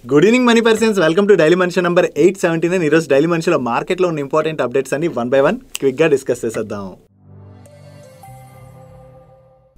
Good evening money persons, welcome to daily మనిషి number 879. ఈరోజు daily మనిషిలో మార్కెట్లో ఉన్న ఇంపార్టెంట్ అప్డేట్స్ అన్ని వన్ బై వన్ క్విక్గా డిస్కస్ చేసేద్దాం.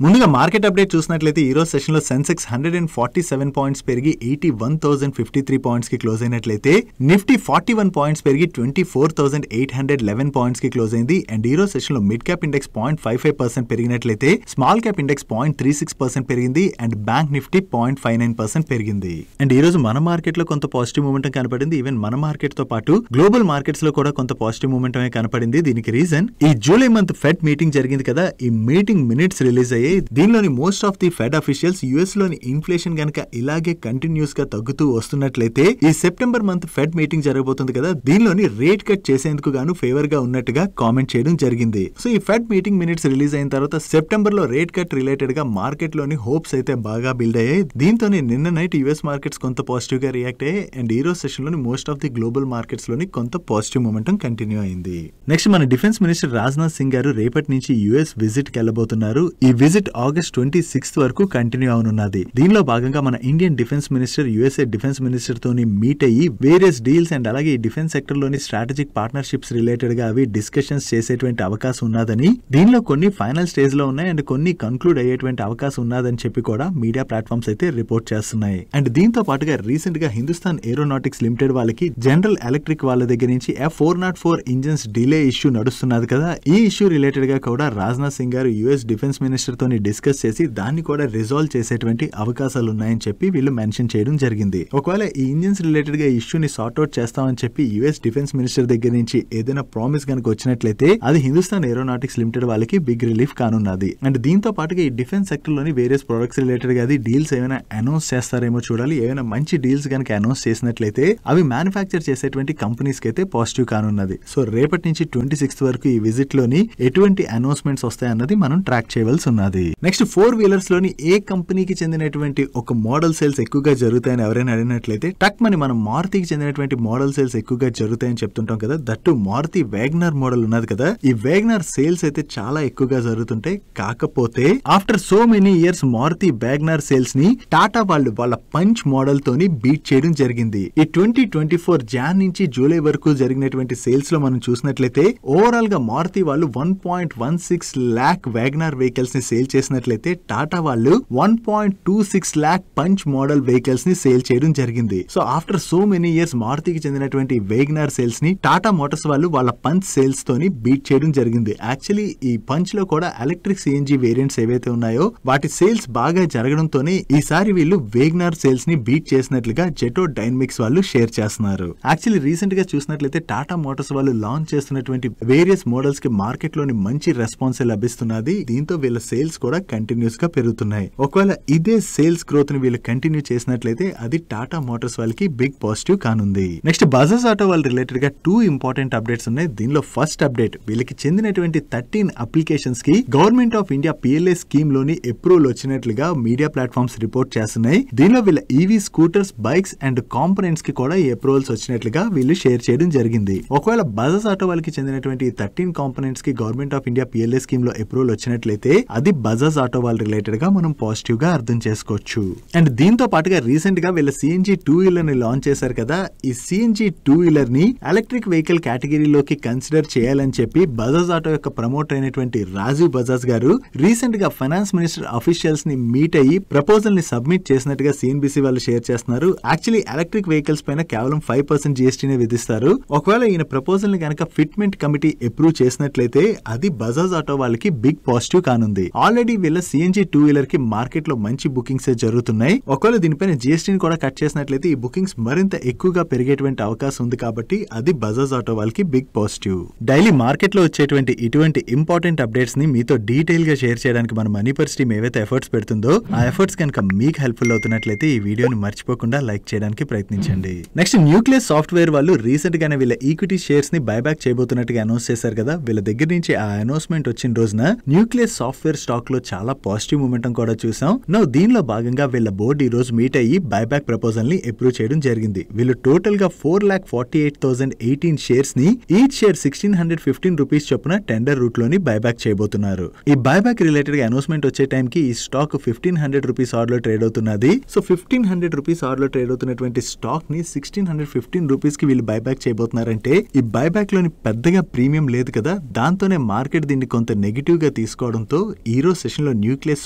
ముందుగా మార్కెట్ అప్డేట్ చూసినట్లయితే ఈ రోజు సెషన్ లో సెన్సెక్స్ 147 పాయింట్స్ పెరిగి 81,053 పాయింట్స్ కి క్లోజ్ అయినట్లయితే నిఫ్టీ 41 పాయింట్స్ పెరిగి 24,811 పాయింట్స్ కి క్లోజ్ అయింది. అండ్ ఈ రోజు సెషన్ లో మిడ్ క్యాప్ ఇండెక్స్ 0.55% పెరిగినట్లయితే స్మాల్ క్యాప్ ఇండెక్స్ 0.36% పెరిగింది. అండ్ బ్యాంక్ నిఫ్టీ 0.59% పెరిగింది. అండ్ ఈ రోజు మన మార్కెట్ లో కొంత పాజిటివ్ మూమెంట్ కనపడింది. ఈవెన్ మన మార్కెట్ తో పాటు గ్లోబల్ మార్కెట్స్ లో కూడా కొంత పాజిటివ్ మూమెంట్ కనపడింది. దీనికి రీజన్ ఈ జూలై మంత్ ఫెడ్ మీటింగ్ జరిగింది కదా, ఈ మీటింగ్ మినిట్స్ రిలీజ్ అయ్యాయి. దీనిలోని most of the fed officials US లోని ఇన్ఫ్లేషన్ గనక ఇలాగే కంటిన్యూస్ గా తగ్గుతూ వస్తున్నట్లయితే ఈ సెప్టెంబర్ మంత్ ఫెడ్ మీటింగ్ జరగబోతుంది కదా, దీనిలోని రేట్ కట్ చేసేందుకు గాను ఫేవర్ గా ఉన్నట్టుగా కామెంట్ చేయడం జరిగింది. సో ఈ ఫెడ్ మీటింగ్ మినిట్స్ రిలీజ్ అయిన తర్వాత సెప్టెంబర్ లో రేట్ కట్ రిలేటెడ్ గా మార్కెట్ లోని హోప్స్ అయితే బాగా బిల్డ్ అయ్యాయి. దీంతోనే నిన్న నైట్ యుఎస్ మార్కెట్స్ కొంత పాజిటివ్ గా రియాక్ట్ అయ్యాయి. అండ్ ఈ రోజు సెషన్ లోని most of the global markets లోని కొంత పాజిటివ్ మొమెంటం కంటిన్యూ అయింది. నెక్స్ట్ మన డిఫెన్స్ మినిస్టర్ రాజ్నాథ్ సింగ్ గారు రేపటి నుంచి యుఎస్ విజిట్ కి వెళ్ళబోతున్నారు. ఈ విజిట్ ఆగస్ట్ 26 వరకు కంటిన్యూ అవనున్నది. దీనిలో భాగంగా మన Indian defence minister USA defence minister తోని మీట్ అయ్యి వేరియస్ డీల్స్ అండ్ అలాగే ఈ డిఫెన్స్ సెక్టర్ లోని స్ట్రాటజిక్ పార్ట్నర్షిప్స్ రిలేటెడ్ గా అవి డిస్కషన్స్ చేసేటువంటి అవకాశం ఉన్నదని, దీనిలో కొన్ని ఫైనల్ స్టేజ్ లో ఉన్నాయి అండ్ కొన్ని కన్క్లూడ్ అయ్యేటువంటి అవకాశం ఉన్నదని చెప్పి కూడా మీడియా ప్లాట్ఫామ్స్ అయితే రిపోర్ట్ చేస్తున్నాయి. అండ్ దీంతో పాటుగా రీసెంట్ గా హిందుస్థాన్ ఏరోనాటిక్స్ లిమిటెడ్ వాళ్ళకి జనరల్ ఎలక్ట్రిక్ వాళ్ళ దగ్గర నుంచి F404 ఇంజిన్స్ డిలే ఇష్యూ నడుస్తున్నది కదా, ఈ ఇష్యూ రిలేటెడ్ గా కూడా రాజ్నాథ్ సింగ్ గారు యుఎస్ డిఫెన్స్ మినిస్టర్ తోని డిస్కస్ చేసి దాన్ని కూడా రిజాల్వ్ చేసేటువంటి అవకాశాలు ఉన్నాయని చెప్పి వీళ్ళు మెన్షన్ చేయడం జరిగింది. ఒకవేళ ఈ ఇంజిన్స్ రిలేటెడ్ గా ఇష్యూని సార్ట్అవుట్ చేస్తామని చెప్పి యుఎస్ డిఫెన్స్ మినిస్టర్ దగ్గర నుంచి ఏదైనా ప్రామిస్ కనుక వచ్చినట్లయితే అది హిందుస్థాన్ ఏరోనాటిక్స్ లిమిటెడ్ వాళ్ళకి బిగ్ రిలీఫ్ కానున్నది. అండ్ దీంతో పాటుగా ఈ డిఫెన్స్ సెక్టర్ లోని వేరియస్ ప్రొడక్ట్స్ రిలేటెడ్ గా అది డీల్స్ ఏమైనా అనౌన్స్ చేస్తారేమో చూడాలి. ఏమైనా మంచి డీల్స్ కనుక అనౌన్స్ చేసినట్లయితే అవి మ్యానుఫ్యాక్చర్ చేసేటువంటి కంపెనీస్ కి అయితే పాజిటివ్ కానున్నది. సో రేపటి నుంచి 26 వరకు ఈ విజిట్ లోని ఎటువంటి అనౌన్స్మెంట్స్ వస్తాయన్నది మనం ట్రాక్ చేయవలసి ఉన్నది. నెక్స్ట్ 4 వీలర్స్ లోని ఏ కంపెనీకి చెందినటువంటి ఒక మోడల్ సేల్స్ ఎక్కువగా జరుగుతాయని ఎవరైనా అడిగినట్లయితే టక్ మని మనం మారుతికి చెందినటువంటి మోడల్ సేల్స్ ఎక్కువగా జరుగుతాయని చెప్తుంటాం కదా. దట్టు మారుతి వేగనర్ మోడల్ ఉన్నది కదా, ఈ వేగనర్ సేల్స్ అయితే చాలా ఎక్కువగా జరుగుతుంటాయి. కాకపోతే after so many years Maruti Wagon R sales ని టాటా వాళ్ళు వాళ్ళ పంచ్ మోడల్ తోని బీట్ చేయడం జరిగింది. ఈ 2024 జాన్ నుంచి జూలై వరకు జరిగినటువంటి సేల్స్ లో మనం చూసినట్లయితే ఓవరాల్ గా మారుతి వాళ్ళు 1.16 లాక్ వేగనర్ వెహికల్స్ ని సేల్ చేసినట్లయితే టాటా వాళ్ళు 1.26 లాక్ పంచ్ మోడల్ వెహికల్స్ ని సేల్ చేయడం జరిగింది. So after so many years మారుతికి చెందినటువంటి వేగనర్ సేల్స్ ని టాటా మోటార్స్ వాళ్ళు వాళ్ళ పంచ్ సేల్స్ తోని బీట్ చేయడం జరిగింది. యాక్చువల్లీ ఈ పంచ్ లో కూడా ఎలక్ట్రిక్ సిఎన్జి వేరియంట్స్ ఏవైతే ఉన్నాయో వాటి సేల్స్ బాగా జరగడంతోనే ఈసారి వీళ్ళు వేగనర్ సేల్స్ ని బీట్ చేసినట్లుగా జెటో డైనమిక్స్ వాళ్ళు షేర్ చేస్తున్నారు. యాక్చువల్లీ రీసెంట్ గా చూసినట్లయితే టాటా మోటార్స్ వాళ్ళు లాంచ్ చేస్తున్నటువంటి వేరియస్ మోడల్స్ కి మార్కెట్ లోని మంచి రెస్పాన్స్ లభిస్తున్నది. దీంతో వీళ్ళ సేల్స్ కూడా కంటిన్యూస్ గా పెరుగుతున్నాయి. ఒకవేళ ఇదే సేల్స్ గ్రోత్ ని వీళ్ళు కంటిన్యూ చేసినట్లయితే అది టాటా మోటార్స్ వాళ్ళకి బిగ్ పాజిటివ్ కానుంది. నెక్స్ట్ బజాజ్ ఆటో వాళ్ళ రిలేటెడ్ గా 2 ఇంపార్టెంట్ అప్డేట్స్ ఉన్నాయి. దీనిలో ఫస్ట్ అప్డేట్, వీళ్ళకి చెందినటువంటి 13 అప్లికేషన్స్ కి government of India PLA scheme లోని అప్రూవల్ వచ్చినట్లుగా మీడియా ప్లాట్ఫామ్స్ రిపోర్ట్ చేస్తున్నాయి. దీనిలో వీళ్ళ EV scooters, bikes and components కి కూడా ఈ అప్రూవల్స్ వచ్చినట్లుగా వీళ్ళు షేర్ చేయడం జరిగింది. ఒకవేళ బజాజ్ ఆటో వాళ్ళకి చెందినటువంటి 13 కాంపోనెంట్స్ కి government of India PLA scheme లో అప్రూవల్ వచ్చినట్లయితే అది బజాజ్ ఆటో వాళ్ళ రిలేటెడ్ గా మనం పాజిటివ్ గా అర్థం చేసుకోవచ్చు. అండ్ దీంతో పాటుగా రీసెంట్ గా వీళ్ళ CNG 2 వీలర్ ని లాంచ్ చేశారు కదా, ఈ CNG 2 వీలర్ ని ఎలక్ట్రిక్ వెహికల్ కేటగిరీలోకి కన్సిడర్ చేయాలని చెప్పి బజాజ్ ఆటో యొక్క ప్రమోటర్ అయినటువంటి రాజీవ్ బజాజ్ గారు రీసెంట్ గా ఫైనాన్స్ మినిస్టర్ అఫీషియల్స్ ని మీట్ అయ్యి ప్రపోజల్ ని సబ్మిట్ చేసినట్టుగా CNBC వాళ్ళు షేర్ చేస్తున్నారు. యాక్చువల్లీ ఎలక్ట్రిక్ వెహికల్స్ పైన కేవలం 5% GST నే విధిస్తారు. ఒకవేళ ఈయన ప్రపోజల్ ని కనుక ఫిట్మెంట్ కమిటీ అప్రూవ్ చేసినట్లయితే అది బజాజ్ ఆటో వాళ్ళకి బిగ్ పాజిటివ్ కానుంది. ఆల్రెడీ వీళ్ళ CNG 2 వీలర్ కి మార్కెట్ లో మంచి బుకింగ్స్ జరుగుతున్నాయి. ఒకవేళ దీనిపైన GST ని కూడా కట్ చేసినట్లయితే ఈ బుకింగ్స్ మరింత ఎక్కువగా పెరిగేటువంటి అవకాశం ఉంది. కాబట్టి అది బజాజ్ ఆటో వాళ్ళకి బిగ్ పాజిటివ్. డైలీ మార్కెట్ లో వచ్చేటువంటి ఇటువంటి ఇంపార్టెంట్ అప్డేట్స్ ని మీతో డీటెయిల్ గా షేర్ చేయడానికి మన మనీ పర్స్ టీమ్ ఏవైతే ఎఫర్ట్స్ పెడుతుందో ఆ ఎఫర్ట్స్ కనుక మీకు హెల్ప్ఫుల్ అవుతున్నట్లయితే ఈ వీడియోని మర్చిపోకుండా లైక్ చేయడానికి ప్రయత్నించండి. నెక్స్ట్ న్యూక్లియస్ సాఫ్ట్వేర్ వాళ్ళు రీసెంట్ గానే వీళ్ళ ఈక్విటీ షేర్స్ ని బైబ్యాక్ చేయబోతున్నట్టుగా అనౌన్స్ చేశారు కదా. వీళ్ళ దగ్గర నుంచి ఆ అనౌన్స్మెంట్ వచ్చిన రోజున న్యూక్లియస్ సాఫ్ట్వేర్ స్టాక్ స్టాక్ లో చాలా పాజిటివ్ మూమెంటం కూడా చూసాం. నో దీనిలో భాగంగా వీళ్ళ బోర్డు ఈ రోజు మీట్ అయ్యి బైబ్యాక్ ప్రపోజల్ ని అప్రూవ్ చేయడం జరిగింది. వీళ్ళు టోటల్ గా 4,48,018 షేర్స్ ని ఈచ్ షేర్ 1,615 రూపీస్ చొప్పున టెండర్ రూట్ లోని బైబ్యాక్ చేయబోతున్నారు. ఈ బైబ్యాక్ రిలేటెడ్ గా అనౌన్స్మెంట్ వచ్చే టైం కి ఈ స్టాక్ 1,500 రూపీస్ ఆర్డర్ లో ట్రేడ్ అవుతున్నది. సో 1,500 రూపీస్ ఆర్డర్ లో ట్రేడ్ అవుతున్నటువంటి స్టాక్ ని 1,615 రూపీస్ కి వీళ్ళు బైబ్యాక్ చేయబోతున్నారంటే ఈ బైబ్యాక్ లోని పెద్దగా ప్రీమియం లేదు కదా, దాంతోనే మార్కెట్ దీన్ని కొంత నెగిటివ్ గా తీసుకోవడంతో ఈ రోజు సెషన్ లో న్యూక్లియస్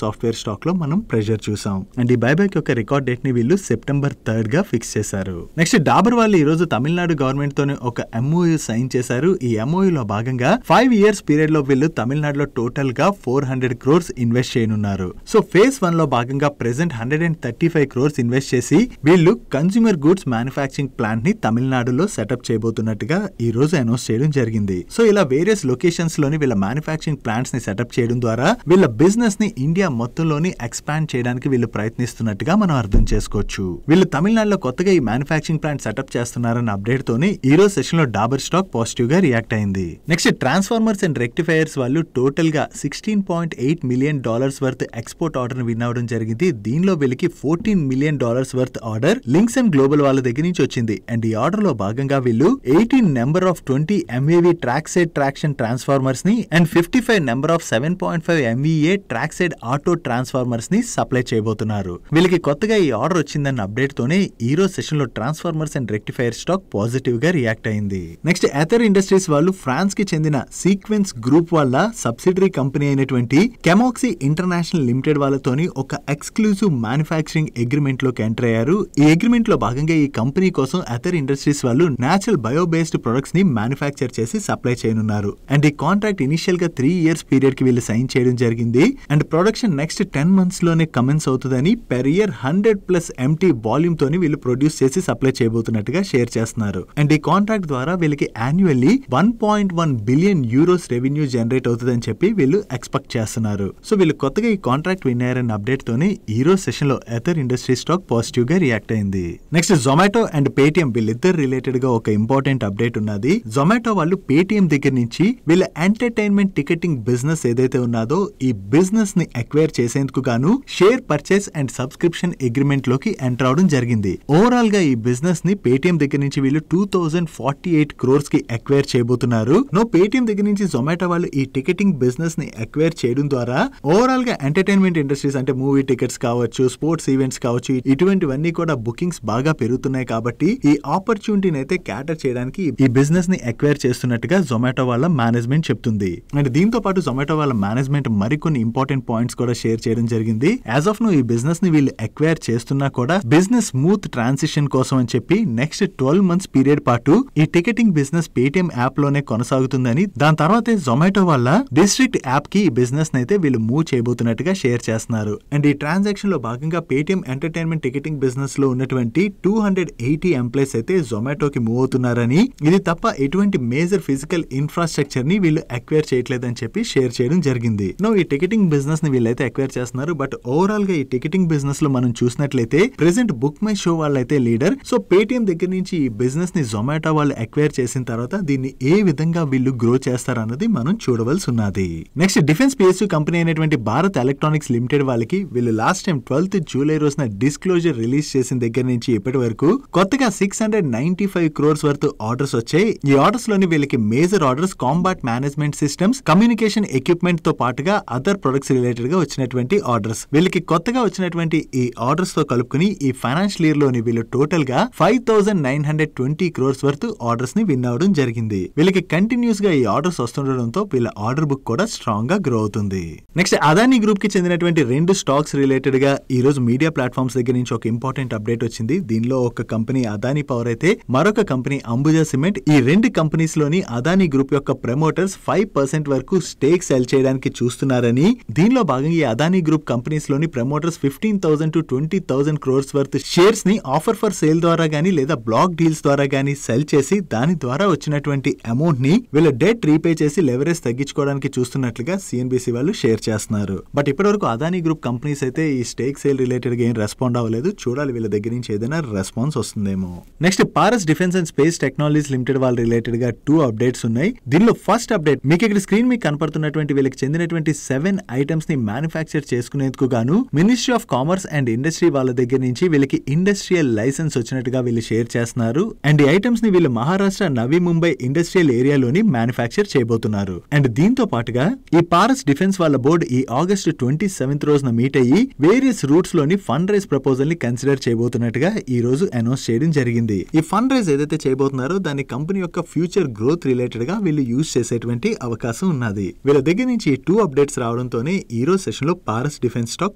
సాఫ్ట్వేర్ స్టాక్ లో మనం ప్రెషర్ చూసాం. అండ్ ఈ బైబ్యాక్ యొక్క రికార్డ్ డేట్ ని వీళ్ళు సెప్టెంబర్ 3 గా ఫిక్స్ చేశారు. నెక్స్ట్ డాబర్ వాళ్ళు ఈ రోజు తమిళనాడు గవర్నమెంట్ తోనే ఒక MOU సైన్ చేశారు. ఈ MOU లో భాగంగా 5 years పీరియడ్ లో వీళ్ళు తమిళనాడులో టోటల్ గా 400 crores ఇన్వెస్ట్ చేయనున్నారు. సో ఫేజ్ 1 లో భాగంగా ప్రెసెంట్ 135 crores ఇన్వెస్ట్ చేసి వీళ్ళు కన్స్యూమర్ గూడ్స్ మ్యానుఫ్యాక్చరింగ్ ప్లాంట్ ని తమిళనాడులో సెటప్ చేయబోతున్నట్టుగా ఈ రోజు అనౌన్స్ చేయడం జరిగింది. సో ఇలా వేరియస్ లొకేషన్స్ లోని వీళ్ళ మ్యానుఫ్యాక్చరింగ్ ప్లాంట్స్ ని సెటప్ చేయడం ద్వారా వీళ్ళ బిజినెస్ ని ఇండియా మొత్తంలోని ఎక్స్పాండ్ చేయడానికి వీళ్ళు ప్రయత్నిస్తున్నట్టుగా మనం అర్థం చేసుకోవచ్చు. వీళ్ళు తమిళనాడులో కొత్తగా ఈ మ్యానుఫ్యాక్చరింగ్ ప్లాంట్ సెటప్ చేస్తున్నారన్న అప్డేట్ తోనే ఈ రోజు సెషన్ లో డాబర్ స్టాక్ పాజిటివ్ గా రియాక్ట్ అయింది. నెక్స్ట్ ట్రాన్స్ఫార్మర్స్ అండ్ రెక్టిఫైయర్స్ వాళ్ళు టోటల్ గా $16.8 million వర్త్ ఎక్స్పోర్ట్ ఆర్డర్ ని విన్ అవడం జరిగింది. దీనిలో వీళ్ళకి $14 million worth order links and global వాళ్ళ దగ్గర నుంచి వచ్చింది. అండ్ ఈ ఆర్డర్ లో భాగంగా వీళ్ళు 18 number of 20 MVA track side traction transformers ని and 55 number of 7.5 MVA track side auto transformers ని సప్లై చేయబోతున్నారు. వీళ్ళకి కొత్తగా ఈ ఆర్డర్ వచ్చిందన్న అప్డేట్ తోనే ఈ రోజు సెషన్ లో transformers and rectifier stock positive గా రియాక్ట్ అయింది. నెక్స్ట్ ఎథర్ ఇండస్ట్రీస్ వాళ్ళు ఫ్రాన్స్ కి చెందిన సీక్వెన్స్ గ్రూప్ వాళ్ళ సబ్సిడరీ కంపెనీ అయినటువంటి కెమాక్సీ ఇంటర్నేషనల్ లిమిటెడ్ వాళ్ళతోని ఒక ఎక్స్క్లూజివ్ మ్యానుఫ్యాక్చరింగ్ అగ్రిమెంట్ లోకి ఎంటర్ అయ్యారు. ఈ అగ్రిమెంట్ లో భాగంగా ఈ కంపెనీ కోసం ఎథర్ ఇండస్ట్రీస్ వాళ్ళు నేచురల్ బయో బేస్డ్ ప్రొడక్ట్స్ ని మ్యానుఫ్యాక్చర్ చేసి సప్లై చేయనున్నారు. అండ్ ఈ కాంట్రాక్ట్ ఇనిషియల్ గా 3 years పీరియడ్ కి వీళ్ళు సైన్ చేయడం జరిగింది. అండ్ ప్రొడక్షన్ నెక్స్ట్ 10 months లోనే కమెన్స్ అవుతుందని పెర్ ఇయర్ 100+ MT వాల్యూమ్ తోని వీళ్ళు ప్రొడ్యూస్ చేసి సప్లై చేయబోతున్నట్టుగా షేర్ చేస్తున్నారు. అండ్ ఈ కాంట్రాక్ట్ ద్వారా వీళ్ళకి annually 1.1 billion euros revenue generate అవుతుందని చెప్పి వీళ్ళు ఎక్స్పెక్ట్ చేస్తున్నారు. సో వీళ్ళు కొత్తగా ఈ కాంట్రాక్ట్ విన్ అయ్యారన్న అప్డేట్ తోనే ఈ రోజు సెషన్ లో ఎథర్ ఇండస్ట్రీ స్టాక్ పాజిటివ్ గా రియాక్ట్ అయింది. నెక్స్ట్ జొమాటో అండ్ పేటిఎం వీళ్ళిద్దరు రిలేటెడ్ గా ఒక ఇంపార్టెంట్ అప్డేట్ ఉన్నది. జొమాటో వాళ్ళు పేటిఎం దగ్గర నుంచి వీళ్ళ ఎంటర్టైన్మెంట్ టికెటింగ్ బిజినెస్ ఏదైతే ఉన్నదో ఈ బిజినెస్ ని అక్వైర్ చేసేందుకు గాను share purchase and subscription agreement లోకి ఎంటర్ అవడం జరిగింది. ఓవరాల్ గా ఈ బిజినెస్ ని పేటిఎం దగ్గర నుంచి వీళ్ళు 2,048 crores కి అక్వైర్ చేయబోతున్నారు. పేటిఎం దగ్గర నుంచి జొమాటో వాళ్ళు ఈ టికెటింగ్ బిజినెస్ ని అక్వైర్ చేయడం ద్వారా ఓవరాల్ గా ఎంటర్టైన్మెంట్ ఇండస్ట్రీస్ అంటే మూవీ టికెట్స్ కావచ్చు, స్పోర్ట్స్ ఈవెంట్స్ కావచ్చు, ఇటువంటివన్నీ కూడా బుకింగ్స్ బాగా పెరుగుతున్నాయి కాబట్టి ఈ ఆపర్చునిటీని అయితే క్యాటర్ చేయడానికి ఈ బిజినెస్ ని అక్వైర్ చేస్తున్నట్టుగా జొమాటో వాళ్ళ మేనేజ్మెంట్ చెప్తుంది. అండ్ దీంతో పాటు జొమాటో వాళ్ళ మేనేజ్మెంట్ మరికొన్ని ఇంపార్టెంట్ పాయింట్స్ కూడా షేర్ చేయడం జరిగింది. యాజ్ ఆఫ్ నో ఈ బిజినెస్ ని వీళ్ళు అక్వైర్ చేస్తున్నా కూడా బిజినెస్ స్మూత్ ట్రాన్సిషన్ కోసం అని చెప్పి నెక్స్ట్ 12 months పీరియడ్ పాటు ఈ టికెటింగ్ బిజినెస్ పేటిఎం యాప్ లోనే కొనసాగుతుందని, దాని తర్వాతే జొమాటో వాళ్ళ డిస్ట్రిక్ట్ యాప్ కి ఈ బిజినెస్ అయితే వీళ్ళు మూవ్ చేయబోతున్నట్టుగా షేర్ చేస్తున్నారు. అండ్ ఈ ట్రాన్సాక్షన్ లో భాగంగా పేటిఎం ఎంటర్టైన్మెంట్ టికెటింగ్ బిజినెస్ లో ఉన్నటువంటి 280 ఎంప్లాయీస్ అయితే జొమాటోకి మూవ్ అవుతున్నారని, ఇది తప్ప ఎటువంటి మేజర్ ఫిజికల్ ఇన్ఫ్రాస్ట్రక్చర్ ని వీళ్ళు అక్వైర్ చేయట్లేదని చెప్పి షేర్ చేయడం జరిగింది. ఈ టికెటింగ్ బిజినెస్ ని వీళ్ళైతే అక్వైర్ చేస్తున్నారు. బట్ ఓవరాల్ గా ఈ టికెటింగ్ బిజినెస్ లో మనం చూసినట్లయితే ప్రెసెంట్ బుక్ మై షో వాళ్ళైతే లీడర్. సో పేటిఎం దగ్గర నుంచి ఈ బిజినెస్ ని జొమాటో వాళ్ళు అక్వైర్ చేసిన తర్వాత దీన్ని ఏ విధంగా వీళ్ళు గ్రో చేస్తారన్నది మనం చూడవలసి ఉన్నది. నెక్స్ట్ డిఫెన్స్ PSU కంపెనీ అయినటువంటి భారత్ ఎలక్ట్రానిక్స్ లిమిటెడ్ వాళ్ళకి వీళ్ళు లాస్ట్ టైం 12th July రోజున డిస్క్లోజర్ రిలీజ్ చేసిన దగ్గర నుంచి ఇప్పటి వరకు కొత్తగా 695 crores వర్త్ ఆర్డర్స్ వచ్చాయి. ఈ ఆర్డర్స్ లోని వీళ్ళకి major orders combat management systems, communication equipment తో పాటుగా అదర్ ప్రొడక్ట్స్ రిలేటెడ్ గా వచ్చినటువంటి ఆర్డర్స్. వీళ్ళకి కొత్తగా వచ్చినటువంటి ఈ ఆర్డర్స్ తో కలుపుకుని ఈ ఫైనాన్షియల్ ఇయర్ లోని వీళ్ళు టోటల్ గా 5,920 crores వర్త్ ఆర్డర్స్ ని విన్ అవడం జరిగింది. వీళ్ళకి కంటిన్యూస్ గా ఈ ఆర్డర్స్ వస్తుండడంతో వీళ్ళ ఆర్డర్ బుక్ కూడా స్ట్రాంగ్ గా గ్రో అవుతుంది. నెక్స్ట్ అదానీ గ్రూప్ కి చెందినటువంటి 2 స్టాక్స్ రిలేటెడ్ గా ఈ రోజు మీడియా ప్లాట్ఫామ్స్ దగ్గర నుంచి ఒక ఇంపార్టెంట్ అప్డేట్ వచ్చింది. దీనిలో ఒక కంపెనీ అదానీ పవర్ అయితే మరొక కంపెనీ అంబుజా సిమెంట్. ఈ 2 కంపెనీస్ లోని అదానీ గ్రూప్ యొక్క ప్రమోటర్స్ 5% వరకు స్టేక్ సెల్ చేయడానికి చూస్తున్నారని, దీనిలో భాగంగా ఈ అదానీ గ్రూప్ కంపెనీస్ లోని promoters 15,000 to 20,000 crores worth shares ని ఆఫర్ ఫర్ సేల్ ద్వారా గానీ లేదా బ్లాక్ డీల్స్ ద్వారా గానీ సెల్ చేసి దాని ద్వారా వచ్చినటువంటి అమౌంట్ ని వీళ్ళ డెట్ రీపే చేసి లెవరేజ్ తగ్గించుకోవడానికి చూస్తున్నట్లుగా CNBC వాళ్ళు షేర్ చేస్తున్నారు. బట్ ఇప్పటివరకు అదానీ గ్రూప్ కంపెనీస్ అయితే ఈ స్టేక్ సేల్ రిలేటెడ్ గా ఏం రెస్పాండ్ అవ్వలేదు. చూడాలి వీళ్ళ దగ్గర నుంచి ఏదైనా రెస్పాన్స్ వస్తుందేమో. Next Paras defence and space technologies limited వాళ్ళ రిలేటెడ్ గా 2 అప్డేట్స్ ఉన్నాయి. దీనిలో ఫస్ట్ అప్డేట్ మీకు ఇక్కడ స్క్రీన్ మీకు కనపడుతున్నటువంటి వీళ్ళకి చెందినటువంటి 7 7 ఐటమ్స్ ని మ్యానుఫ్యాక్చర్ చేసుకునేందుకు గాను ministry of commerce and industry వాళ్ళ దగ్గర నుంచి వీళ్ళకి ఇండస్ట్రియల్ లైసెన్స్ వచ్చినట్టుగా వీళ్ళు షేర్ చేస్తున్నారు. అండ్ ఈ ఐటమ్స్ ని వీళ్ళు మహారాష్ట్ర నవీ ముంబై ఇండస్ట్రియల్ ఏరియాలోని మ్యానుఫ్యాక్చర్ చేయబోతున్నారు. అండ్ దీంతో పాటుగా ఈ పారస్ డిఫెన్స్ వాళ్ళ బోర్డు ఈ ఆగస్టు 27th రోజున మీట్ అయ్యి వేరియస్ రూట్స్ లోని ఫండ్ రైజ్ ప్రపోజల్ ని కన్సిడర్ చేయబోతున్నట్టుగా ఈ రోజు అనౌన్స్ చేయడం జరిగింది. ఈ ఫండ్ రైజ్ ఏదైతే చేయబోతున్నారో దాని కంపెనీ యొక్క ఫ్యూచర్ గ్రోత్ రిలేటెడ్ గా వీళ్ళు యూజ్ చేసేటువంటి అవకాశం ఉన్నది. వీళ్ళ దగ్గర నుంచి 2 అప్డేట్స్ రావడంతోనే ఈ రోజు సెషన్ లో పారస్ డిఫెన్స్ స్టాక్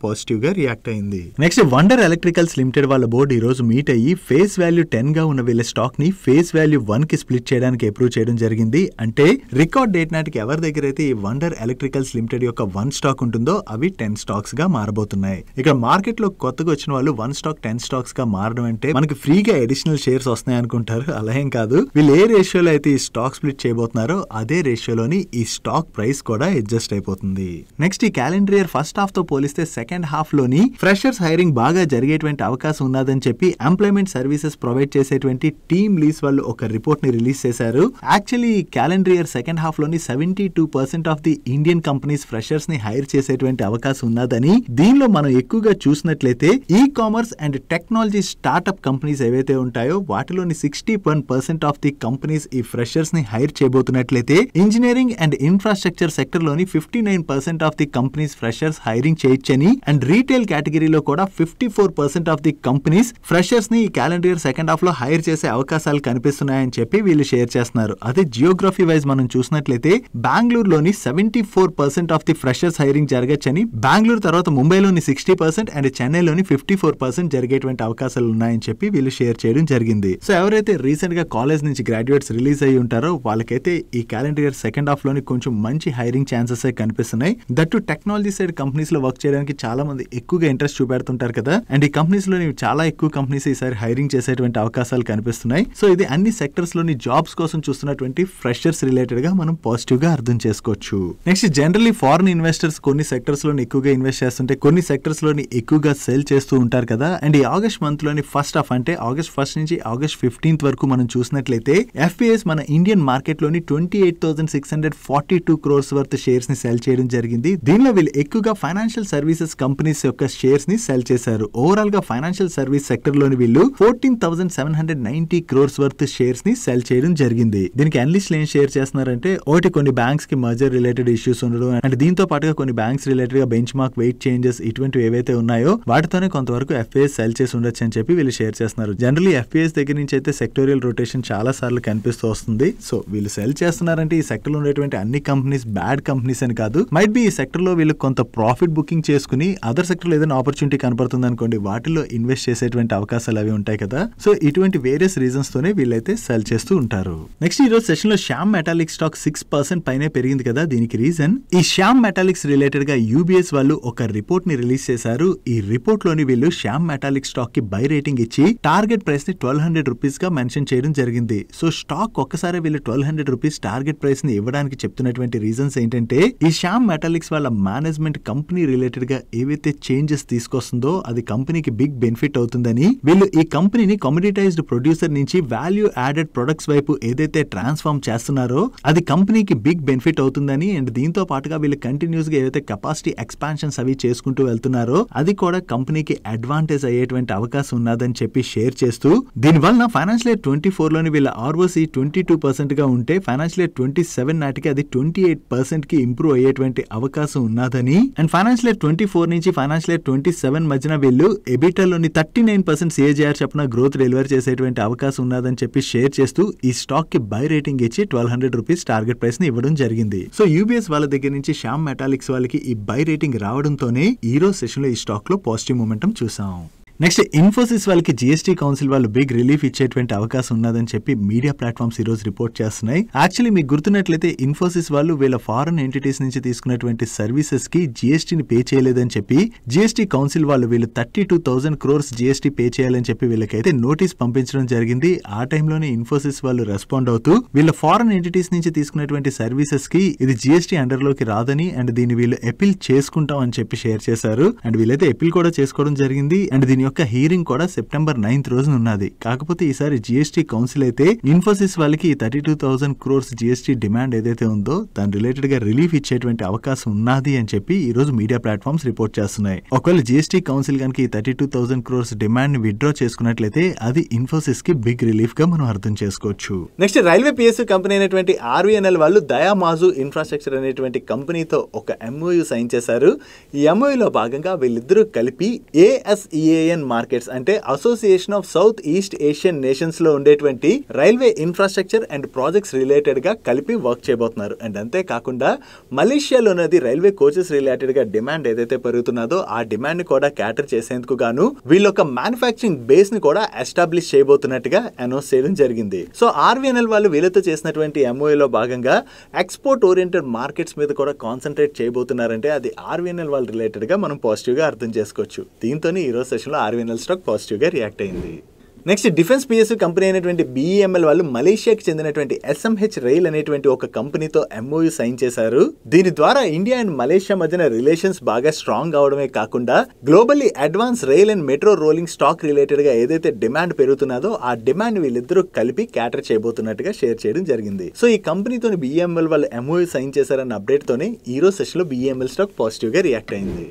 పాజిటివ్ గా రియాక్ట్ అయింది. నెక్స్ట్ వండర్ ఎలక్ట్రికల్స్ లిమిటెడ్ వాళ్ళ బోర్డు ఈ రోజు మీట్ అయ్యి ఫేస్ వాల్యూ 10 గా ఉన్న వీళ్ళ స్టాక్ ని ఫేస్ వాల్యూ 1 కి స్ప్లిట్ చేయడానికి అప్రూవ్ చేయడం జరిగింది. అంటే రికార్డ్ డేట్ నాటికి ఎవరి దగ్గర అయితే ఈ వండర్ ఎలక్ట్రికల్స్ లిమిటెడ్ యొక్క 1 స్టాక్ ఉంటుందో అవి 10 స్టాక్స్ గా మారబోతున్నాయి. ఇక్కడ మార్కెట్ లో కొత్తగా వచ్చిన వాళ్ళు 1 స్టాక్ 10 స్టాక్స్ గా మారడం అంటే మనకి ఫ్రీగా అడిషనల్ షేర్స్ వస్తున్నాయి అనుకుంటారు. అలా ఏం కాదు. వీళ్ళు ఏ రేషియోలో అయితే ఈ స్టాక్ స్ప్లిట్ చేయబోతున్నారో అదే రేషియోలోని ఈ స్టాక్ ప్రైస్ కూడా అడ్జస్ట్ అయిపోతుంది. నెక్స్ట్ ఈ క్యాలెండర్ ఇయర్ ఫస్ట్ హాఫ్ తో పోలిస్తే సెకండ్ హాఫ్ లోని ఫ్రెషర్స్ హైరింగ్ బాగా జరిగేటువంటి అవకాశం ఉన్నదని చెప్పి ఎంప్లాయ్మెంట్ సర్వీసెస్ ప్రొవైడ్ చేసేటువంటి టీమ్ లీస్ వాళ్ళు ఒక రిపోర్ట్ ని రిలీజ్ చేశారు. Actually calendar year second half లోని 72% of the Indian companies freshers ని హైర్ చేసేటువంటి అవకాశం ఉన్నదని, దీనిలో మనం ఎక్కువగా చూసినట్లయితే e commerce and technology startup companies ఏవైతే ఉంటాయో వాటిలోని 61% ఆఫ్ ది కంపెనీస్ ఈ ఫ్రెషర్స్ ని హైర్ చేయబోతున్నట్లయితే ఇంజనీరింగ్ అండ్ ఇన్ఫ్రాస్ట్రక్చర్ సెక్టర్ లోని 59% of the companies freshers hiring చేయొచ్చని, అండ్ రీటైల్ కేటగిరీలో కూడా 54% ఆఫ్ ది కంపెనీస్ ఫ్రెషర్స్ ని ఈ క్యాలెండర్ ఇయర్ సెకండ్ హాఫ్ లో హైర్ చేసే అవకాశాలు కనిపిస్తున్నాయని చెప్పి వీళ్ళు షేర్ చేస్తున్నారు. అదే జియోగ్రఫీ వైజ్ మనం చూసినట్లయితే బెంగళూరులోని 74% ఆఫ్ ది ఫ్రెషర్స్ హైరింగ్ జరగచ్చని, బెంగళూరు తర్వాత ముంబైలోని 60% అండ్ చెన్నైలోని 54% జరిగేటువంటి అవకాశాలు ఉన్నాయని చెప్పి వీళ్ళు షేర్ చేయడం జరిగింది. సో ఎవరైతే రీసెంట్ గా కాలేజ్ నుంచి గ్రాడ్యుయేట్స్ రిలీజ్ అయ్యి ఉంటారో వాళ్ళకైతే ఈ క్యాలెండర్ ఇయర్ సెకండ్ హాఫ్ లోని కొంచెం మంచి హైరింగ్ ఛాన్సెస్ కనిపిస్తున్నాయి. దట్టు టెక్నాలజీ సైడ్ కంపెనీస్ లో వర్క్ చేయడానికి చాలా మంది ఎక్కువగా ఇంట్రెస్ట్ చూపెడుతుంటారు కదా, అండ్ ఈ కంపెనీస్ లోని చాలా ఎక్కువ కంపెనీస్ ఈసారి హైరింగ్ చేసేటువంటి అవకాశాలు కనిపిస్తున్నాయి. సో ఇది అన్ని సెక్టర్స్ లోని జాబ్స్ కోసం చూస్తున్నటువంటి ఫ్రెషర్స్ రిలేటెడ్ గా మనం పాజిటివ్ గా అర్థం చేసుకోవచ్చు. నెక్స్ట్ జనరల్లీ ఫారిన్ ఇన్వెస్టర్స్ కొన్ని సెక్టర్స్ లోని ఎక్కువగా ఇన్వెస్ట్ చేస్తుంటే కొన్ని సెక్టర్స్ లోని ఎక్కువగా సెల్ చేస్తూ ఉంటారు కదా, అండ్ ఈ ఆగస్ట్ మంత్ లోని ఫస్ట్ హాఫ్ అంటే ఆగస్ట్ 1st నుంచి ఆగస్ట్ 15th వరకు మనం చూసినట్లయితే ఎఫ్పిఎస్ మన ఇండియన్ మార్కెట్ లోని 28,642 crores వర్త్ షేర్స్ ని సెల్ చేయడం జరిగింది. దీనిలో వీళ్ళు ఎక్కువగా ఫైనాన్షియల్ సర్వీసెస్ కంపెనీస్ యొక్క షేర్స్ ని సెల్ చేశారు. ఓవరాల్ గా ఫైనాన్షియల్ సర్వీస్ సెక్టర్ లోని వీళ్ళు 14,790 crores వర్త్ షేర్స్ ని సెల్ చేయడం జరిగింది. దీనికి అనలిస్టులు ఏం షేర్ చేస్తున్నారంటే ఒకటి కొన్ని బ్యాంక్స్ కి మర్జర్ రిలేటెడ్ ఇష్యూస్ ఉండడం, అండ్ దీంతో పాటుగా కొన్ని బ్యాంక్స్ రిలేటెడ్ గా బెంచ్ మార్క్ వెయిట్ చేంజెస్ ఇటువంటివి ఏవైతే ఉన్నాయో వాటితోనే కొంతవరకు ఎఫ్పిఎస్ సెల్ చేసి ఉండొచ్చు అని చెప్పి వీళ్ళు షేర్ చేస్తున్నారు. జనరల్లీ ఎఫ్పిఎస్ దగ్గర నుంచి అయితే సెక్టోరియల్ రొటేషన్ చాలా సార్లు కనిపిస్తూ వస్తుంది. సో వీళ్ళు సెల్ చేస్తున్నారంటే ఈ సెక్టర్ లో ఉండేటువంటి అన్ని కంపెనీస్ బ్యాడ్ కంపెనీస్ అని కాదు, మైట్ బి ఈ సెక్టర్ లో వీళ్ళు కొంత ప్రాఫిట్ బుకింగ్ చేసుకుని అదర్ సెక్టర్ లో ఏదైనా ఆపర్చునిటీ కనపడుతుంది అనుకోండి వాటిలో ఇన్వెస్ట్ చేసేటువంటి అవకాశాలు అవి ఉంటాయి కదా. సో ఇటువంటి వేరియస్ రీజన్స్ తోనే వీళ్ళైతే సెల్ చేస్తూ ఉంటారు. నెక్స్ట్ ఈ రోజు సెషన్ లో శ్యామ్ మెటాలిక్ స్టాక్ 6% పైనే పెరిగింది కదా. దీనికి రీజన్ ఈ శ్యామ్ మెటాలిక్స్ రిలేటెడ్ గా యూబీఎస్ వాళ్ళు ఒక రిపోర్ట్ ని రిలీజ్ చేశారు. ఈ రిపోర్ట్ లోని వీళ్ళు శ్యామ్ మెటాలిక్ స్టాక్ కి బై రేటింగ్ ఇచ్చి టార్గెట్ ప్రైస్ ని 1200 రూపీస్ గా మెన్షన్ చేయడం జరిగింది. సో స్టాక్ ఒక్కసారి వీళ్ళు 1200 రూపీస్ టార్గెట్ ప్రైస్ ని ఇవ్వడానికి చెప్తున్నటువంటి రీజన్స్ ఏంటంటే ఈ శ్యామ్ మెటాలిక్స్ వాళ్ళ మేనేజ్మెంట్ కంపెనీ రిలేటెడ్ గా ఏవైతే చేంజెస్ తీసుకొస్తుందో అది కంపెనీకి బిగ్ బెనిఫిట్ అవుతుందని, వీళ్ళు ఈ కంపెనీని కమోడిటైజ్డ్ ప్రొడ్యూసర్ నుంచి వాల్యూ యాడెడ్ ప్రొడక్ట్స్ వైపు ఏదైతే ట్రాన్స్ఫార్మ్ చేస్తున్నారో అది కంపెనీకి బిగ్ బెనిఫిట్ అవుతుందని, అండ్ దీంతో పాటుగా వీళ్ళు కంటిన్యూస్ గా ఏదైతే కెపాసిటీ ఎక్స్పాన్షన్స్ అవి చేసుకుంటూ వెళ్తున్నారో అది కూడా కంపెనీకి అడ్వాంటేజ్ అయ్యేటువంటి అవకాశం ఉన్నదని చెప్పి షేర్ చేస్తూ, దీనివల్ల ఫైనాన్షియల్ ఇయర్ 24 లోని వీళ్ళ ఆర్ఓసి 22% గా ఉంటే ఫైనాన్షియల్ ఇయర్ 27 నాటికి అది 28% కి ఇంప్రూవ్ అయ్యేటువంటి అవకాశం ఉన్నదని, అండ్ ఫైనాన్షియల్ ఇయర్ 24 నుంచి ఫైనాన్షియల్ ఇయర్ 27 మధ్యన వీళ్ళు ఎబిటాలోని 39% సిఏజీఆర్ చెప్పిన గ్రోత్ డెలివర్ చేసేటువంటి అవకాశం ఉన్నదని చెప్పి షేర్ చేస్తూ ఈ స్టాక్ కి బై రేటింగ్ ఇచ్చి 1200 రూపీస్ టార్గెట్ ప్రైస్ ని ఇవ్వడం జరిగింది. సో యూబీఎస్ వాళ్ళ దగ్గర నుంచి శ్యామ్ మెటాలిక్స్ వాళ్ళకి ఈ బై రేటింగ్ రావడంతోనే ఈ రోజు సెషన్ లో ఈ స్టాక్ లో పాజిటివ్ మూమెంటం చూసాం. నెక్స్ట్ ఇన్ఫోసిస్ వాళ్ళకి జీఎస్టీ కౌన్సిల్ వాళ్ళు బిగ్ రిలీఫ్ ఇచ్చేటువంటి అవకాశం ఉన్నదని చెప్పి మీడియా ప్లాట్ఫామ్స్ ఈ రోజు రిపోర్ట్ చేస్తున్నాయి. యాక్చువల్లీ మీకు గుర్తున్నట్లయితే ఇన్ఫోసిస్ వాళ్ళు వీళ్ళ ఫారెన్ ఎంటిటీస్ నుంచి తీసుకున్నటువంటి సర్వీసెస్ కి జీఎస్టీని పే చేయలేదని చెప్పి జీఎస్టీ కౌన్సిల్ వాళ్ళు వీళ్ళు 32,000 crores జీఎస్టీ పే చేయాలని చెప్పి వీళ్ళకైతే నోటీస్ పంపించడం జరిగింది. ఆ టైంలోనే ఇన్ఫోసిస్ వాళ్ళు రెస్పాండ్ అవుతూ వీళ్ళ ఫారెన్ ఎంటిటీస్ నుంచి తీసుకున్నటువంటి సర్వీసెస్ కి ఇది జీఎస్టీ అండర్ లోకి రాదని, అండ్ దీన్ని వీళ్ళు అపీల్ చేసుకుంటాం అని చెప్పి షేర్ చేశారు. అండ్ వీళ్ళైతే అపీల్ కూడా చేసుకోవడం జరిగింది. అండ్ దీని యొక్క హీరింగ్ కూడా సెప్టెంబర్ 9th రోజున ఉన్నది. కాకపోతే ఈసారి జిఎస్టీ కౌన్సిల్ అయితే ఇన్ఫోసిస్ వాళ్ళకి 32,000 crores జిఎస్టీ డిమాండ్ ఏదైతే ఉందో దాని రిలేటెడ్ గా రిలీఫ్ ఇచ్చేటువంటి అవకాశం ఉన్నది అని చెప్పి ఈ రోజు మీడియా ప్లాట్ఫామ్స్ రిపోర్ట్ చేస్తున్నాయి. ఒకవేళ జిఎస్టీ కౌన్సిల్ కనుక ఈ 32,000 crores డిమాండ్ ని విత్డ్రా చేసుకున్నట్లయితే అది ఇన్ఫోసిస్ కి బిగ్ రిలీఫ్ గా మనం అర్థం చేసుకోవచ్చు. నెక్స్ట్ రైల్వే పిఎస్యూ కంపెనీ అయినటువంటి ఆర్వీఎన్ఎల్ వాళ్ళు దయామాజు ఇన్ఫ్రాస్ట్రక్చర్ అనేటువంటి కంపెనీతో ఒక ఎంఓయూ సైన్ చేశారు. ఈ ఎంఓయూలో భాగంగా వీళ్ళిద్దరూ కలిపి ASEAN మార్కెట్స్ అంటే association of south east Asian nations లో ఉండేటువంటి railway infrastructure and projects related గా కలిపి వర్క్ చేయబోతున్నారు. అండ్ అంతేకాకుండా మలేషియాలోనది రైల్వే కోచెస్ రిలేటెడ్ గా డిమాండ్ ఏదైతే పెరుగుతున్నదో ఆ డిమాండ్ ని కూడా క్యాటర్ చేసేందుకు గాను వీళ్ళొక మ్యానుఫ్యాక్చరింగ్ బేస్ ని కూడా ఎస్టాబ్లిష్ చేయబోతున్నట్టుగా అనౌన్స్ చేయడం జరిగింది. సో ఆర్వీఎన్ఎల్ వాళ్ళు వీళ్ళతో చేసినటువంటి ఎంఓఏలో భాగంగా ఎక్స్పోర్ట్ ఓరియంటెడ్ మార్కెట్స్ మీద కూడా కాన్సన్ట్రేట్ చేయబోతున్నారంటే అది ఆర్వీఎన్ఎల్ వాళ్ళ రిలేటెడ్ గా మనం పాజిటివ్ గా అర్థం చేసుకోవచ్చు. దీంతోనే ఈ రోజు సెషన్ లో ఆర్వీఎన్ఎల్ స్టాక్ పాజిటివ్ గా రియాక్ట్ అయింది. నెక్స్ట్ డిఫెన్స్ పిఎస్యూ కంపెనీ అయినటువంటి BEML వాళ్ళు మలేషియాకి చెందినటువంటి SMH రైల్ అనేటువంటి ఒక కంపెనీతో ఎంఓయూ సైన్ చేశారు. దీని ద్వారా ఇండియా అండ్ మలేషియా మధ్యన రిలేషన్స్ బాగా స్ట్రాంగ్ అవడమే కాకుండా globally advance rail and metro rolling stock related గా ఏదైతే డిమాండ్ పెరుగుతున్నదో ఆ డిమాండ్ వీళ్ళిద్దరూ కలిపి క్యాటర్ చేయబోతున్నట్టుగా షేర్ చేయడం జరిగింది. సో ఈ కంపెనీతో BEML వాళ్ళు ఎంఓయూ సైన్ చేశారన్న అప్డేట్ తోనే ఈ రోజు సెషన్ లో BEML స్టాక్ పాజిటివ్ గా రియాక్ట్ అయింది.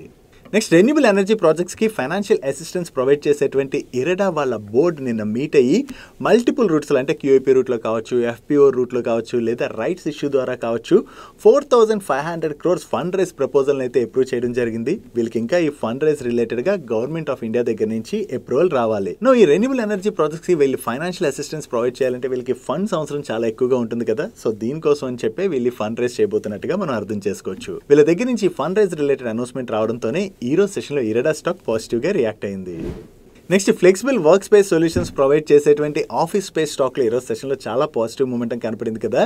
నెక్స్ట్ రెన్యూబుల్ ఎనర్జీ ప్రాజెక్ట్స్ కి ఫైనాన్షియల్ అసిస్టెన్స్ ప్రొవైడ్ చేసేటువంటి ఇరెడా వాళ్ళ బోర్డు నిన్న మీట్ అయ్యి మల్టిపుల్ రూట్స్ అంటే QIP రూట్ లో కావచ్చు, FPO రూట్ లో కావచ్చు, లేదా రైట్స్ ఇష్యూ ద్వారా కావచ్చు 4,500 crores ఫండ్ రైజ్ ప్రపోజల్ అయితే అప్రూవ్ చేయడం జరిగింది. వీళ్ళకి ఇంకా ఈ ఫండ్ రైజ్ రిలేటెడ్ గా గవర్నమెంట్ ఆఫ్ ఇండియా దగ్గర నుంచి అప్రూవల్ రావాలి. ఈ రెన్యూబుల్ ఎనర్జీ ప్రాజెక్ట్స్ కి వీళ్ళు ఫైనాన్షియల్ అసిస్టెన్స్ ప్రొవైడ్ చేయాలంటే వీళ్ళకి ఫండ్స్ అవసరం చాలా ఎక్కువగా ఉంటుంది కదా. సో దీనికోసం అని చెప్పి వీళ్ళు ఫండ్ రైజ్ చేయబోతున్నట్టుగా మనం అర్థం చేసుకోవచ్చు. వీళ్ళ దగ్గర నుంచి ఫండ్ రైజ్ రిలేటెడ్ అనౌన్స్మెంట్ రావడంతోనే ఈ రోజు సెషన్ లో ఇరెడా స్టాక్ పాజిటివ్ గా రియాక్ట్ అయింది. Next flexible work space solutions provide చేసేటువంటి ఆఫీస్ స్పేస్ స్టాక్ లో ఈరోజు సెషన్ లో చాలా పాజిటివ్ మూమెంటం కనపడింది కదా.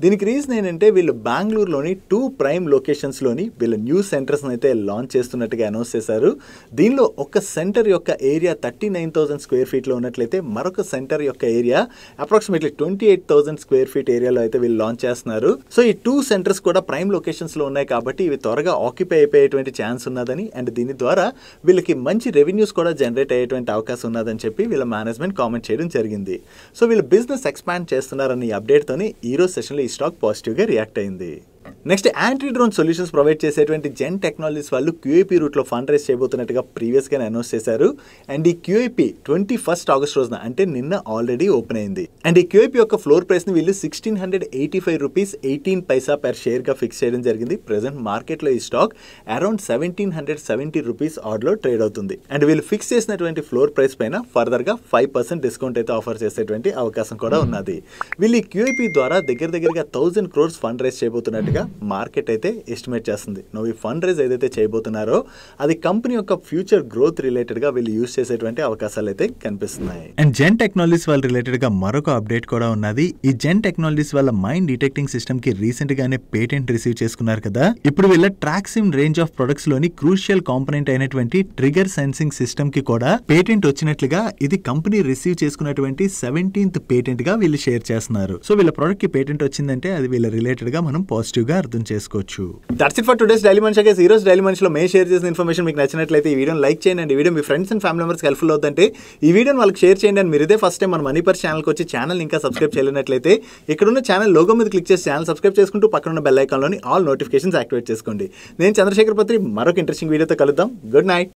దీనికి రీజన్ ఏంటంటే వీళ్ళు బెంగళూరులోని 2 ప్రైమ్ లొకేషన్స్ లోని వీళ్ళ న్యూ సెంటర్స్ అయితే లాంచ్ చేస్తున్నట్టుగా అనౌన్స్ చేశారు. దీనిలో ఒక సెంటర్ యొక్క ఏరియా 39,000 square feet లో ఉన్నట్లయితే మరొక సెంటర్ యొక్క ఏరియా అప్రాక్సిమేట్లీ 28,000 square feet ఏరియాలో అయితే వీళ్ళు లాంచ్ చేస్తున్నారు. సో ఈ 2 సెంటర్స్ కూడా ప్రైమ్ లొకేషన్స్ లో ఉన్నాయి కాబట్టి ఇవి త్వరగా ఆక్యుపై అయిపోయేటువంటి ఛాన్స్ ఉన్నదని అండ్ దీని ద్వారా వీళ్ళకి మంచి రెవెన్యూస్ కూడా జనరేట్ అయ్యేటువంటి అవకాశం ఉన్నదని చెప్పి వీళ్ళ మేనేజ్మెంట్ కామెంట్ చేయడం జరిగింది. సో వీళ్ళు బిజినెస్ ఎక్స్పాండ్ చేస్తున్నారని అప్డేట్ తోని ఈ రోజు సెషన్ లో ఈ స్టాక్ పాజిటివ్ గా రియాక్ట్ అయింది. Next anti drone solutions provide చేసేటువంటి జెన్ టెక్నాలజీస్ వాళ్ళు QIP రూట్ లో ఫండ్ రైజ్ చేయబోతున్నట్టుగా ప్రీవియస్ గా అనౌన్స్ చేశారు. అండ్ ఈ QIP 21st August రోజున అంటే నిన్న ఆల్రెడీ ఓపెన్ అయింది. అండ్ ఈ QIP యొక్క ఫ్లోర్ ప్రైస్ ని వీళ్ళు 1,685 rupees 18 paisa పర్ షేర్ గా ఫిక్స్ చేయడం జరిగింది. ప్రెసెంట్ మార్కెట్ లో ఈ స్టాక్ అరౌండ్ 1,770 rupees ఆర్డ్ లో ట్రేడ్ అవుతుంది. అండ్ వీళ్ళు ఫిక్స్ చేసినటువంటి ఫ్లోర్ ప్రైస్ పైన ఫర్దర్ గా 5% డిస్కౌంట్ అయితే ఆఫర్ చేసేటువంటి అవకాశం కూడా ఉన్నది. వీళ్ళు ఈ QIP ద్వారా దగ్గరగా 1,000 crores ఫండ్ రైజ్ చేయబోతున్నట్టుగా మార్కెట్ అయితే ఎస్టిమేట్ చేస్తుంది. ఈ ఫండ్ రైజ్ ఏదైతే చేయబోతున్నారో అది కంపెనీ యొక్క ఫ్యూచర్ గ్రోత్ రిలేటెడ్ గా వీళ్ళు యూజ్ చేసేటువంటి అవకాశాలు అయితే కనిపిస్తున్నాయి. అండ్ జెన్ టెక్నాలజీస్ వాళ్ళ రిలేటెడ్ గా మరొక అప్డేట్ కూడా ఉన్నది. ఈ జెన్ టెక్నాలజీస్ వాళ్ళ మైండ్ డిటెక్టింగ్ సిస్టమ్ కి రీసెంట్ గానే పేటెంట్ రిసీవ్ చేసుకున్నారు కదా. ఇప్పుడు వీళ్ళ ట్రాక్సిమ్ రేంజ్ ఆఫ్ ప్రొడక్ట్స్ లోని క్రూషియల్ కాంపోనెంట్ అయినటువంటి ట్రిగర్ సెన్సింగ్ సిస్టమ్ కి కూడా పేటెంట్ వచ్చినట్లుగా ఇది కంపెనీ రిసీవ్ చేసుకున్నటువంటి 17th పేటెంట్ గా వీళ్ళు షేర్ చేస్తున్నారు. సో వీళ్ళ ప్రొడక్ట్ కి పేటెంట్ వచ్చిందంటే అది వీళ్ళ రిలేటెడ్ గా మనం పాజిటివ్ గా అర్థం చేసుకోవచ్చు. That's it for today's daily మనిషి. ఈ రోజు డైలీ మనిషిలో మేము షేర్ చేసిన ఇన్ఫర్మేషన్ మీకు నచ్చినట్లయితే ఈ వీడియోని లైక్ చేయండి అండ్ ఈ video me friends and family members helpful అవుతుంటే ఈ వీడియోని వాళ్ళకి షేర్ చేయండి. అండ్ మీరు ఇదే ఫస్ట్ టైం మన మనీ పర్ ఛానల్కి వచ్చి ఛానల్ ఇంకా సబ్స్క్రైబ్ చేయలేనట్లయితే ఇక్కడ ఉన్న ఛానల్ లోగో మీద క్లిక్ చేసి ఛానల్ సబ్స్క్రైబ్ చేసుకుంటూ పక్కన ఉన్న బెల్ ఐకాన్లోని ఆల్ నోటిఫికేషన్స్ యాక్టివేట్ చేసుకోండి. నేను చంద్రశేఖర్ పత్రి మరొక ఇంట్రెస్టింగ్ వీడియోతో కలుద్దాం. Good night.